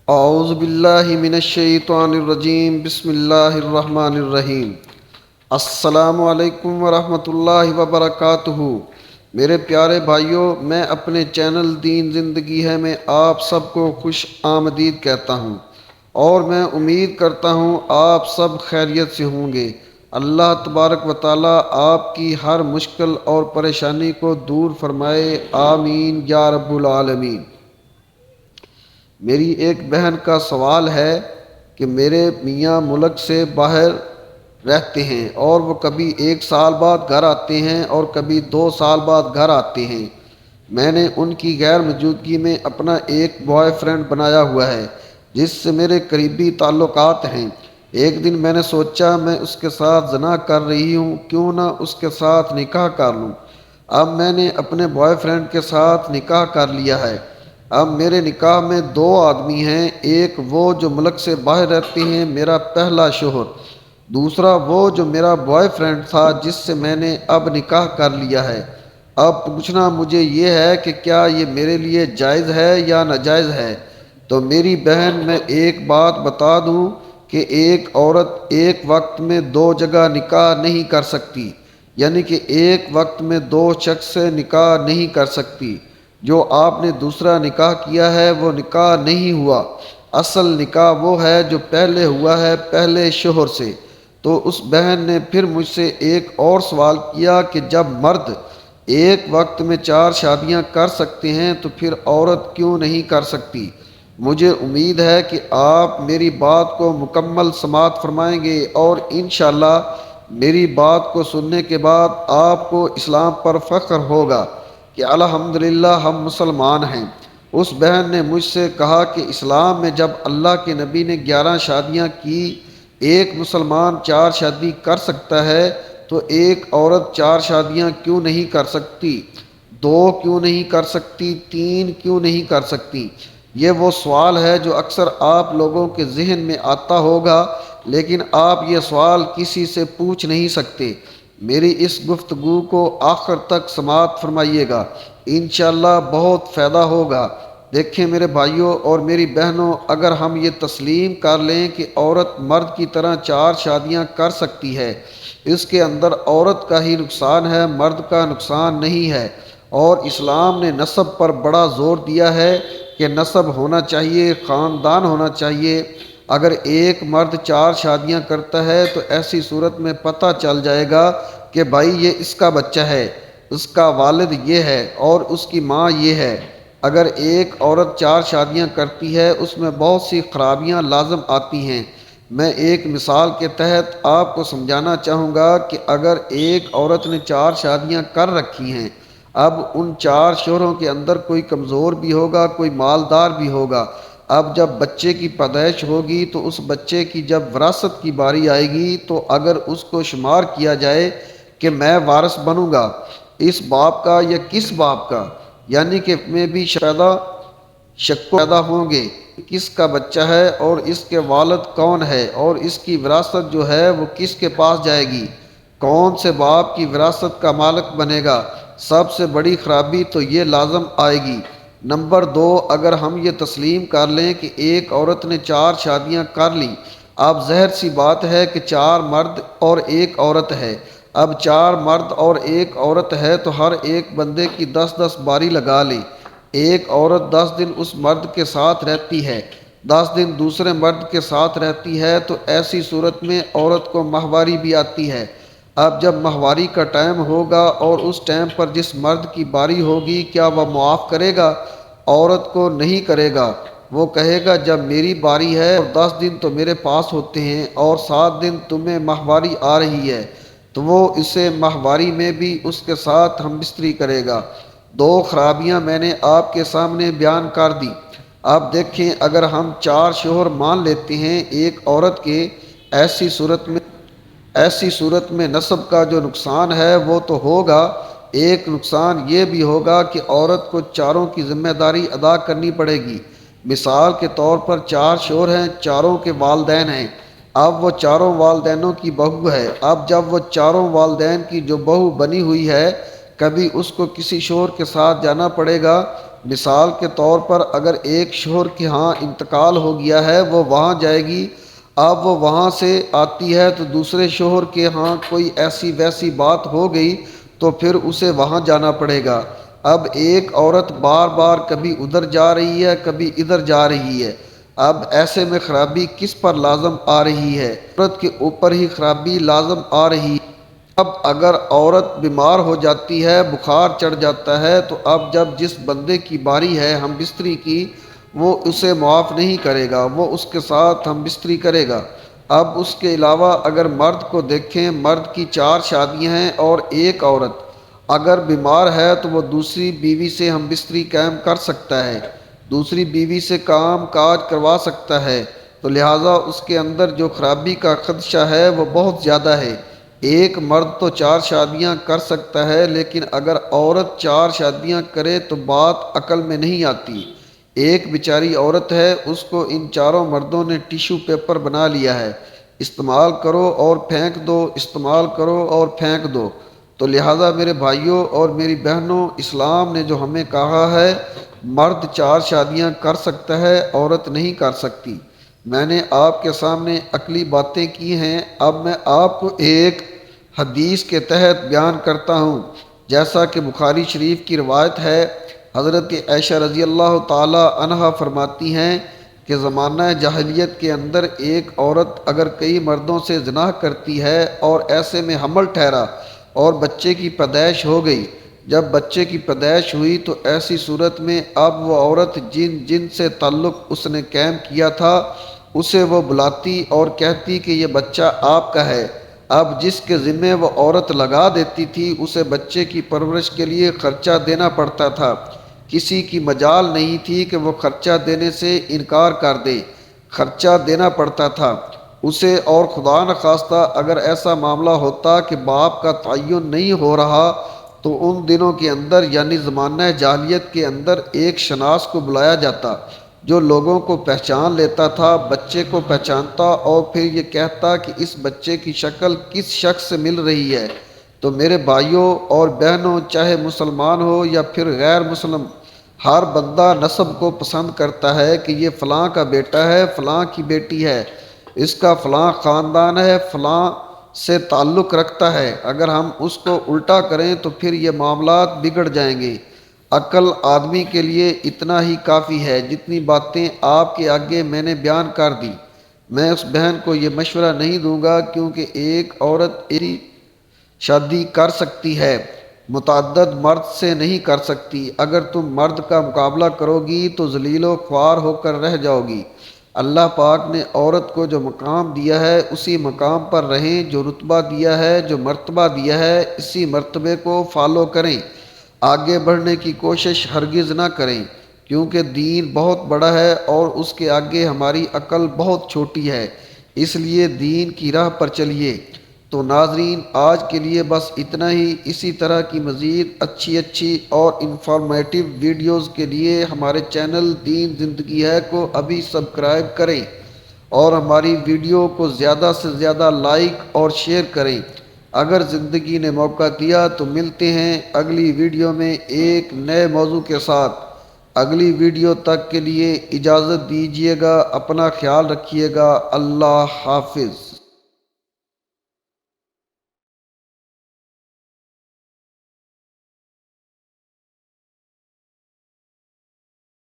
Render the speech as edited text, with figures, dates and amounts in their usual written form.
اعوذ باللہ من الشیطان الرجیم، بسم اللہ الرحمن الرحیم۔ السلام علیکم ورحمۃ اللہ وبرکاتہ۔ میرے پیارے بھائیوں، میں اپنے چینل دین زندگی ہے میں آپ سب کو خوش آمدید کہتا ہوں، اور میں امید کرتا ہوں آپ سب خیریت سے ہوں گے۔ اللہ تبارک و تعالی آپ کی ہر مشکل اور پریشانی کو دور فرمائے، آمین یا رب العالمین۔ میری ایک بہن کا سوال ہے کہ میرے میاں ملک سے باہر رہتے ہیں اور وہ کبھی 1 سال بعد گھر آتے ہیں اور کبھی 2 سال بعد گھر آتے ہیں۔ میں نے ان کی غیر موجودگی میں اپنا ایک بوائے فرینڈ بنایا ہوا ہے جس سے میرے قریبی تعلقات ہیں۔ ایک دن میں نے سوچا میں اس کے ساتھ زنا کر رہی ہوں، کیوں نہ اس کے ساتھ نکاح کر لوں۔ اب میں نے اپنے بوائے فرینڈ کے ساتھ نکاح کر لیا ہے۔ اب میرے نکاح میں 2 آدمی ہیں، ایک وہ جو ملک سے باہر رہتے ہیں، میرا پہلا شوہر، دوسرا وہ جو میرا بوائے فرینڈ تھا جس سے میں نے اب نکاح کر لیا ہے۔ اب پوچھنا مجھے یہ ہے کہ کیا یہ میرے لیے جائز ہے یا ناجائز ہے؟ تو میری بہن، میں ایک بات بتا دوں کہ ایک عورت ایک وقت میں 2 جگہ نکاح نہیں کر سکتی، یعنی کہ ایک وقت میں 2 شخص سے نکاح نہیں کر سکتی۔ جو آپ نے دوسرا نکاح کیا ہے وہ نکاح نہیں ہوا، اصل نکاح وہ ہے جو پہلے ہوا ہے پہلے شوہر سے۔ تو اس بہن نے پھر مجھ سے ایک اور سوال کیا کہ جب مرد ایک وقت میں 4 شادیاں کر سکتے ہیں تو پھر عورت کیوں نہیں کر سکتی؟ مجھے امید ہے کہ آپ میری بات کو مکمل سماعت فرمائیں گے اور انشاءاللہ میری بات کو سننے کے بعد آپ کو اسلام پر فخر ہوگا کہ الحمدللہ ہم مسلمان ہیں۔ اس بہن نے مجھ سے کہا کہ اسلام میں جب اللہ کے نبی نے 11 شادیاں کی، ایک مسلمان 4 شادی کر سکتا ہے، تو ایک عورت 4 شادیاں کیوں نہیں کر سکتی؟ 2 کیوں نہیں کر سکتی؟ 3 کیوں نہیں کر سکتی؟ یہ وہ سوال ہے جو اکثر آپ لوگوں کے ذہن میں آتا ہوگا، لیکن آپ یہ سوال کسی سے پوچھ نہیں سکتے۔ میری اس گفتگو کو آخر تک سماعت فرمائیے گا، انشاءاللہ بہت فائدہ ہوگا۔ دیکھیں میرے بھائیوں اور میری بہنوں، اگر ہم یہ تسلیم کر لیں کہ عورت مرد کی طرح 4 شادیاں کر سکتی ہے، اس کے اندر عورت کا ہی نقصان ہے، مرد کا نقصان نہیں ہے۔ اور اسلام نے نسب پر بڑا زور دیا ہے کہ نسب ہونا چاہیے، خاندان ہونا چاہیے۔ اگر ایک مرد 4 شادیاں کرتا ہے تو ایسی صورت میں پتہ چل جائے گا کہ بھائی یہ اس کا بچہ ہے، اس کا والد یہ ہے اور اس کی ماں یہ ہے۔ اگر ایک عورت 4 شادیاں کرتی ہے اس میں بہت سی خرابیاں لازم آتی ہیں۔ میں ایک مثال کے تحت آپ کو سمجھانا چاہوں گا کہ اگر ایک عورت نے 4 شادیاں کر رکھی ہیں، اب ان 4 شوہروں کے اندر کوئی کمزور بھی ہوگا، کوئی مالدار بھی ہوگا۔ اب جب بچے کی پیدائش ہوگی تو اس بچے کی جب وراثت کی باری آئے گی تو اگر اس کو شمار کیا جائے کہ میں وارث بنوں گا اس باپ کا یا کس باپ کا، یعنی کہ میں بھی شک پیدا ہوں گے کس کا بچہ ہے اور اس کے والد کون ہے، اور اس کی وراثت جو ہے وہ کس کے پاس جائے گی، کون سے باپ کی وراثت کا مالک بنے گا۔ سب سے بڑی خرابی تو یہ لازم آئے گی۔ نمبر 2، اگر ہم یہ تسلیم کر لیں کہ ایک عورت نے 4 شادیاں کر لیں، اب ظاہر سی بات ہے کہ 4 مرد اور ایک عورت ہے۔ اب 4 مرد اور ایک عورت ہے تو ہر ایک بندے کی 10 باری لگا لیں۔ ایک عورت 10 دن اس مرد کے ساتھ رہتی ہے، 10 دن دوسرے مرد کے ساتھ رہتی ہے، تو ایسی صورت میں عورت کو ماہواری بھی آتی ہے۔ اب جب ماہواری کا ٹائم ہوگا اور اس ٹائم پر جس مرد کی باری ہوگی، کیا وہ معاف کرے گا؟ عورت کو نہیں کرے گا۔ وہ کہے گا جب میری باری ہے اور 10 دن تو میرے پاس ہوتے ہیں اور 7 دن تمہیں ماہواری آ رہی ہے، تو وہ اسے ماہواری میں بھی اس کے ساتھ ہم بستری کرے گا۔ 2 خرابیاں میں نے آپ کے سامنے بیان کر دی۔ اب دیکھیں، اگر ہم 4 شوہر مان لیتے ہیں ایک عورت کے، ایسی صورت میں نسب کا جو نقصان ہے وہ تو ہوگا۔ ایک نقصان یہ بھی ہوگا کہ عورت کو چاروں کی ذمہ داری ادا کرنی پڑے گی۔ مثال کے طور پر 4 شوہر ہیں، چاروں کے والدین ہیں۔ اب وہ چاروں والدینوں کی بہو ہے۔ اب جب وہ چاروں والدین کی جو بہو بنی ہوئی ہے، کبھی اس کو کسی شوہر کے ساتھ جانا پڑے گا، مثال کے طور پر اگر ایک شوہر کے ہاں انتقال ہو گیا ہے، وہ وہاں جائے گی، اب وہ وہاں سے آتی ہے تو دوسرے شوہر کے ہاں کوئی ایسی ویسی بات ہو گئی تو پھر اسے وہاں جانا پڑے گا۔ اب ایک عورت بار بار کبھی ادھر جا رہی ہے کبھی ادھر جا رہی ہے، اب ایسے میں خرابی کس پر لازم آ رہی ہے؟ عورت کے اوپر ہی خرابی لازم آ رہی ہے۔ اب اگر عورت بیمار ہو جاتی ہے، بخار چڑھ جاتا ہے، تو اب جب جس بندے کی باری ہے ہم بستری کی، وہ اسے معاف نہیں کرے گا، وہ اس کے ساتھ ہم بستری کرے گا۔ اب اس کے علاوہ اگر مرد کو دیکھیں، مرد کی 4 شادیاں ہیں اور ایک عورت اگر بیمار ہے تو وہ دوسری بیوی سے ہم بستری قائم کر سکتا ہے، دوسری بیوی سے کام کاج کروا سکتا ہے، تو لہٰذا اس کے اندر جو خرابی کا خدشہ ہے وہ بہت زیادہ ہے۔ ایک مرد تو 4 شادیاں کر سکتا ہے، لیکن اگر عورت 4 شادیاں کرے تو بات عقل میں نہیں آتی۔ ایک بیچاری عورت ہے، اس کو ان 4 مردوں نے ٹیشو پیپر بنا لیا ہے، استعمال کرو اور پھینک دو، استعمال کرو اور پھینک دو۔ تو لہٰذا میرے بھائیوں اور میری بہنوں، اسلام نے جو ہمیں کہا ہے مرد 4 شادیاں کر سکتا ہے، عورت نہیں کر سکتی۔ میں نے آپ کے سامنے عقلی باتیں کی ہیں، اب میں آپ کو ایک حدیث کے تحت بیان کرتا ہوں۔ جیسا کہ بخاری شریف کی روایت ہے، حضرت عائشہ رضی اللہ تعالی عنہا فرماتی ہیں کہ زمانہ جاہلیت کے اندر ایک عورت اگر کئی مردوں سے زنا کرتی ہے اور ایسے میں حمل ٹھہرا اور بچے کی پیدائش ہو گئی، جب بچے کی پیدائش ہوئی تو ایسی صورت میں اب وہ عورت جن سے تعلق اس نے قائم کیا تھا اسے وہ بلاتی اور کہتی کہ یہ بچہ آپ کا ہے۔ اب جس کے ذمے وہ عورت لگا دیتی تھی اسے بچے کی پرورش کے لیے خرچہ دینا پڑتا تھا، کسی کی مجال نہیں تھی کہ وہ خرچہ دینے سے انکار کر دے، خرچہ دینا پڑتا تھا اسے۔ اور خدا نخواستہ اگر ایسا معاملہ ہوتا کہ باپ کا تعین نہیں ہو رہا تو ان دنوں کے اندر یعنی زمانہ جاہلیت کے اندر ایک شناس کو بلایا جاتا جو لوگوں کو پہچان لیتا تھا، بچے کو پہچانتا اور پھر یہ کہتا کہ اس بچے کی شکل کس شخص سے مل رہی ہے۔ تو میرے بھائیوں اور بہنوں، چاہے مسلمان ہو یا پھر غیر مسلم، ہر بندہ نسب کو پسند کرتا ہے کہ یہ فلاں کا بیٹا ہے، فلاں کی بیٹی ہے، اس کا فلاں خاندان ہے، فلاں سے تعلق رکھتا ہے۔ اگر ہم اس کو الٹا کریں تو پھر یہ معاملات بگڑ جائیں گے۔ عقل آدمی کے لیے اتنا ہی کافی ہے جتنی باتیں آپ کے آگے میں نے بیان کر دی۔ میں اس بہن کو یہ مشورہ نہیں دوں گا کیونکہ ایک عورت ایک شادی کر سکتی ہے، متعدد مرد سے نہیں کر سکتی۔ اگر تم مرد کا مقابلہ کرو گی تو ذلیل و خوار ہو کر رہ جاؤ گی۔ اللہ پاک نے عورت کو جو مقام دیا ہے اسی مقام پر رہیں، جو رتبہ دیا ہے، جو مرتبہ دیا ہے اسی مرتبے کو فالو کریں، آگے بڑھنے کی کوشش ہرگز نہ کریں، کیونکہ دین بہت بڑا ہے اور اس کے آگے ہماری عقل بہت چھوٹی ہے، اس لیے دین کی راہ پر چلیے۔ تو ناظرین، آج کے لیے بس اتنا ہی۔ اسی طرح کی مزید اچھی اور انفارمیٹیو ویڈیوز کے لیے ہمارے چینل دین زندگی ہے کو ابھی سبسکرائب کریں اور ہماری ویڈیو کو زیادہ سے زیادہ لائک اور شیئر کریں۔ اگر زندگی نے موقع دیا تو ملتے ہیں اگلی ویڈیو میں ایک نئے موضوع کے ساتھ۔ اگلی ویڈیو تک کے لیے اجازت دیجیے گا، اپنا خیال رکھیے گا۔ اللہ حافظ۔